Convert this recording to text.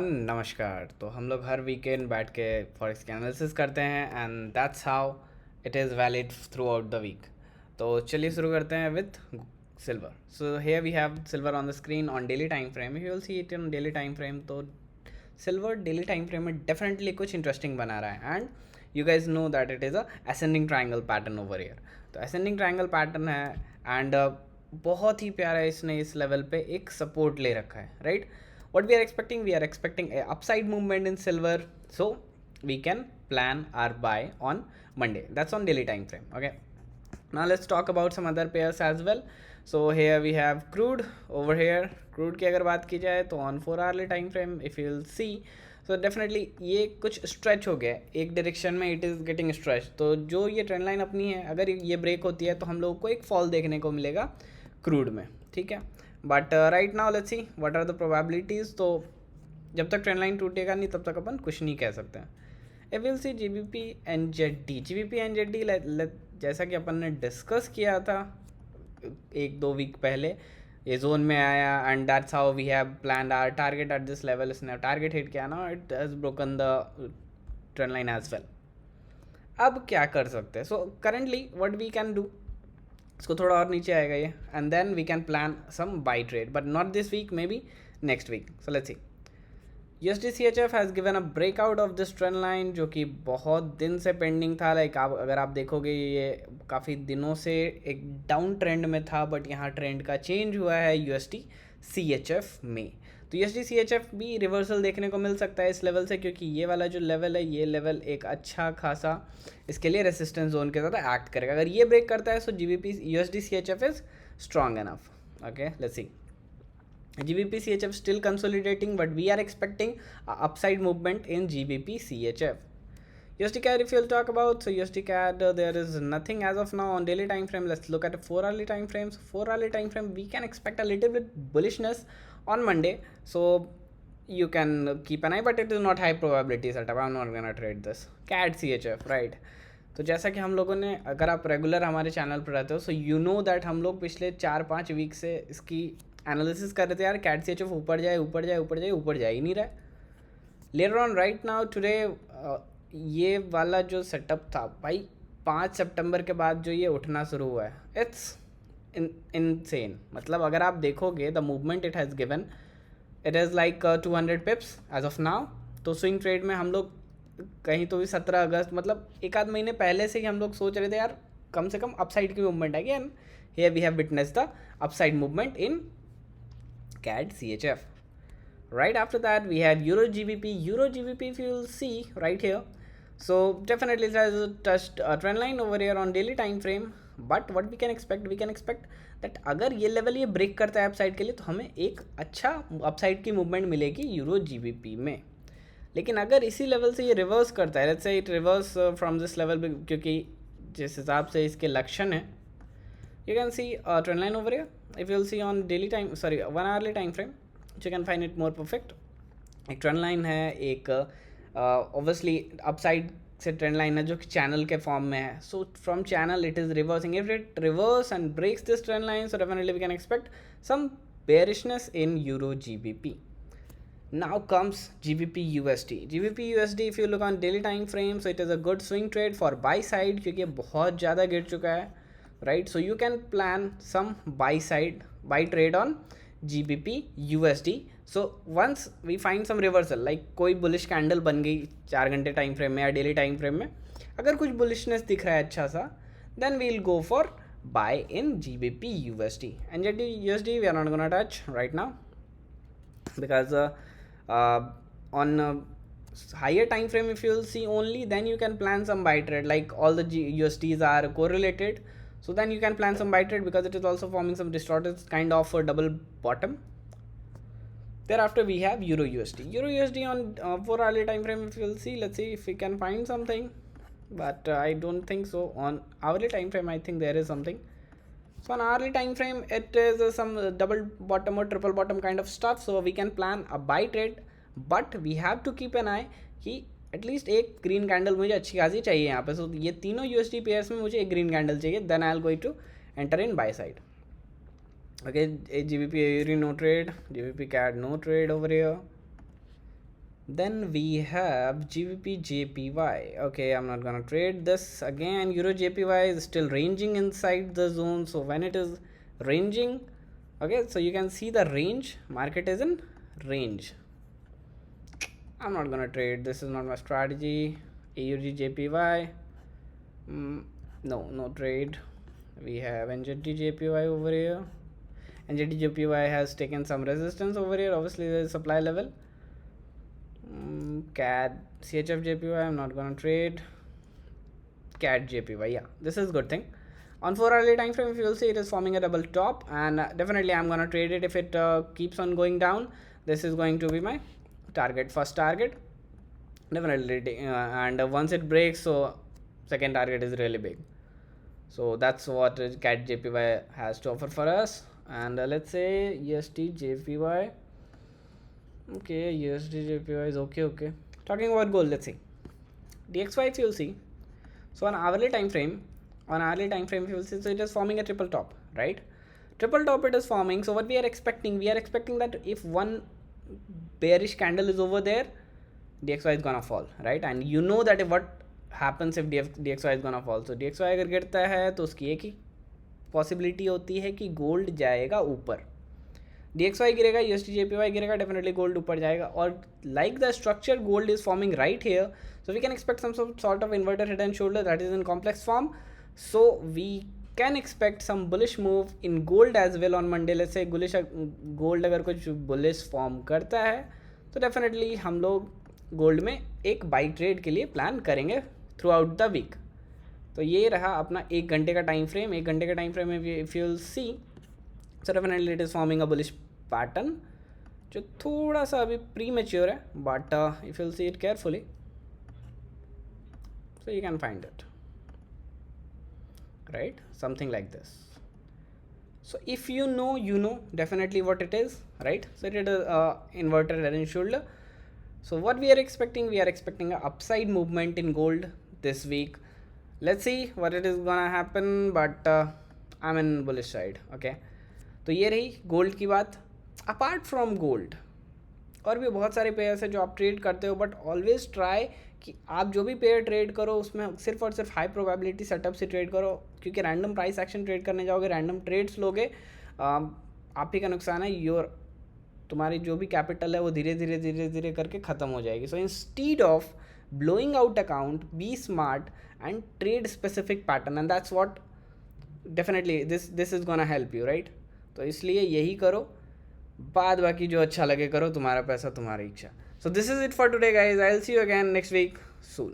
नमस्कार। तो हम लोग हर वीकेंड बैठ के फॉरेक्स की एनालिसिस करते हैं and that's how it is valid throughout the week. तो चलिए शुरू करते हैं with silver. So here we have silver on the screen on daily time frame. You will see it in daily time frame. तो silver daily time frame में definitely कुछ interesting बना रहा है and you guys know that it is a ascending triangle pattern over year. तो ascending triangle pattern है and बहुत ही प्यारा इसने इस लेवल पे एक सपोर्ट ले रखा है, right? What we are expecting a upside movement in silver, so we can plan our buy on Monday. That's on daily time frame. Okay, now let's talk about some other pairs as well. So here we have crude over here. Crude की अगर बात की जाए तो on 4 hourly time frame if you'll see, so definitely ये कुछ stretch हो गया है एक डायरेक्शन में, it is getting stretch। तो जो ये ट्रेंड लाइन अपनी है, अगर ये ब्रेक होती है तो हम लोगों को एक फॉल देखने को मिलेगा क्रूड में, ठीक है? But right now let's see what are the probabilities. तो जब तक ट्रेंड लाइन टूटेगा नहीं तब तक अपन कुछ नहीं कह सकते हैं। ए will see GBP NZD. GBP NZD जैसा कि अपन ने डिस्कस किया था एक दो वीक पहले, ये जोन में आया and that's how we have planned our target at this level. इसने टारगेट हिट किया ना, it has broken the trend line as well. अब क्या कर सकते हैं? So currently what we can do, इसको थोड़ा और नीचे आएगा ये and then we can plan some buy trade, but not this week, maybe next week. So let's see. USD CHF has given a breakout of this trend line जो कि बहुत दिन से पेंडिंग था। लाइक आप अगर आप देखोगे ये काफ़ी दिनों से एक डाउन ट्रेंड में था, बट यहाँ ट्रेंड का चेंज हुआ है USD CHF में। तो USD CHF भी रिवर्सल देखने को मिल सकता है इस लेवल से, क्योंकि ये वाला जो लेवल है, ये लेवल एक अच्छा खासा इसके लिए रेसिस्टेंस जोन के साथ एक्ट करेगा। अगर ये ब्रेक करता है सो USD CHF is strong enough. Okay, let's see. GBP CHF still consolidating, but we are expecting a upside movement in GBP CHF. USD CAD, if you'll talk about, so USD CAD, there is nothing as of now on daily time frame. Let's look at a 4 hourly time frame. So 4 hourly time frame, we can expect a little bit bullishness on Monday. So you can keep an eye, but it is not high probability setup. I'm not gonna trade this CAD CHF, right? तो जैसा कि हम लोगों ने, अगर आप regular हमारे channel पर रहते हो, सो यू नो दैट हम लोग पिछले 4-5 वीक से इसकी एनालिसिस कर रहे थे यार, कैट CHF ऊपर जाए ऊपर जाए ऊपर जाए, ऊपर जा ही नहीं रहा। Later on right now today ये वाला जो सेटअप था भाई, 5 सितंबर के बाद जो ये उठना शुरू हुआ है, इट्स इनसेन। मतलब अगर आप देखोगे the movement it has given, it is like 200 pips as of now. तो स्विंग ट्रेड में हम लोग कहीं तो भी 17 अगस्त, मतलब एक आध महीने पहले से ही हम लोग सोच रहे थे यार कम से कम अपसाइड की मूवमेंट आएगी, and here we have witness the upside movement in CAD CHF. Right after that we had Euro GBP. Euro GBP, if you will see right here, so definitely it has touched a trend line over here on daily time frame. But what we can expect that अगर ये level ये break करता है upside के लिए तो हमें एक अच्छा अपसाइड की मूवमेंट मिलेगी यूरो GBP में। लेकिन अगर इसी लेवल से ये रिवर्स करता है, let's say it reverse from this level, क्योंकि जिस हिसाब से इसके लक्षण है, you can see a trend line over here. If you'll see on daily time, sorry, 1 hourly time frame, you can find it more perfect. एक trend line है, एक ऑब्वियसली अपसाइड से ट्रेंड लाइन है जो कि चैनल के form में है। So from channel it is reversing. If it reverse and breaks this trend line, so definitely we can expect some bearishness in Euro GBP. Now comes GBP USD. GBP USD, if you look on daily time frame, so it is a good swing trade for buy side क्योंकि बहुत ज़्यादा गिर चुका है, right? So you can plan some buy trade on GBP USD. So once we find some reversal, like कोई bullish candle बन गई 4 घंटे टाइम फ्रेम में या डेली टाइम फ्रेम में, अगर कुछ बुलिशनेस दिख रहा है अच्छा सा, then we'll go for buy in GBP USD. And USD we are not gonna touch right now because on higher time frame, if you'll see only, then you can plan some buy trade. Like all the USDs are correlated, so then you can plan some buy trade because it is also forming some distorted kind of a double bottom. Thereafter we have Euro USD. Euro USD on 4 hourly time frame, if you'll see, let's see if we can find something, but I don't think so. On hourly time frame I think there is something. So on hourly time frame it is some double bottom or triple bottom kind of stuff, so we can plan a buy trade, but we have to keep an eye कि at least एक green candle मुझे अच्छी खासी चाहिए यहाँ पे। सो ये तीनों USD पेयर्स में मुझे एक ग्रीन कैंडल चाहिए, then I'll going to enter in buy side. Okay, GBP AUD no trade, GBP CAD no trade over here, Then we have GBP JPY. Okay, I'm not gonna trade this again. Euro JPY is still ranging inside the zone. So when it is ranging, okay, so you can see the range. Market is in range. I'm not gonna trade. This is not my strategy. AUD JPY. No trade. We have NZD JPY over here. NZD JPY has taken some resistance over here. Obviously, there is supply level. CAD CHF JPY, I'm not gonna trade. CAD JPY, yeah, this is good thing. On 4 hourly time frame, if you will see, it is forming a double top, and definitely I'm gonna trade it if it keeps on going down. This is going to be my target, first target, definitely. And once it breaks, so second target is really big. So that's what CAD JPY has to offer for us. And let's say USD JPY. Okay, USD JPY is okay. Talking about gold, let's see. DXY, if you'll see, so on hourly time frame, if you will see, so it is forming a triple top, right? Triple top it is forming. So what we are expecting that if one bearish candle is over there, DXY is gonna fall, right? And you know that if what happens if DXY is gonna fall. So DXY अगर गिरता है तो उसकी एक ही possibility होती है कि gold जाएगा ऊपर. DXY गिरेगा, USD JPY गिरेगा, डेफिनेटली गोल्ड ऊपर जाएगा. और like the structure gold is forming right here, so we can expect some sort of inverted head and shoulder that is in complex form. So we can expect some bullish move in gold as well on Monday. Let's say bullish gold अगर कुछ bullish form करता है तो definitely हम लोग gold में एक by trade के लिए प्लान करेंगे थ्रू आउट द वीक. तो ये रहा अपना 1 घंटे का टाइम फ्रेम. 1 घंटे का टाइम फ्रेम में if you will C, so definitely it is forming a bullish pattern जो थोड़ा सा अभी प्री मैच्योर है, but if you will see it carefully, so you can find it, right? Something like this. So if you know definitely what it is, right? So it is inverted head and shoulder. So what we are expecting a upside movement in gold this week. Let's see what it is gonna happen, but I'm in bullish side. Okay, तो ये रही gold की बात. Apart from gold और भी बहुत सारे pairs हैं जो आप ट्रेड करते हो, बट ऑलवेज ट्राई कि आप जो भी पेयर ट्रेड करो उसमें सिर्फ और सिर्फ हाई प्रोबेबिलिटी सेटअप से ट्रेड करो, क्योंकि रैंडम प्राइस एक्शन ट्रेड करने जाओगे, रैंडम ट्रेड्स लोगे, आप ही का नुकसान है. तुम्हारी जो भी कैपिटल है वो धीरे धीरे करके ख़त्म हो जाएगी. So instead of blowing out account, be smart and trade specific pattern, and that's what definitely this is gonna help you, right? तो इसलिए यही करो, बाद बाकी जो अच्छा लगे करो, तुम्हारा पैसा तुम्हारी इच्छा. So this is it for today guys. I'll see you again next week soon.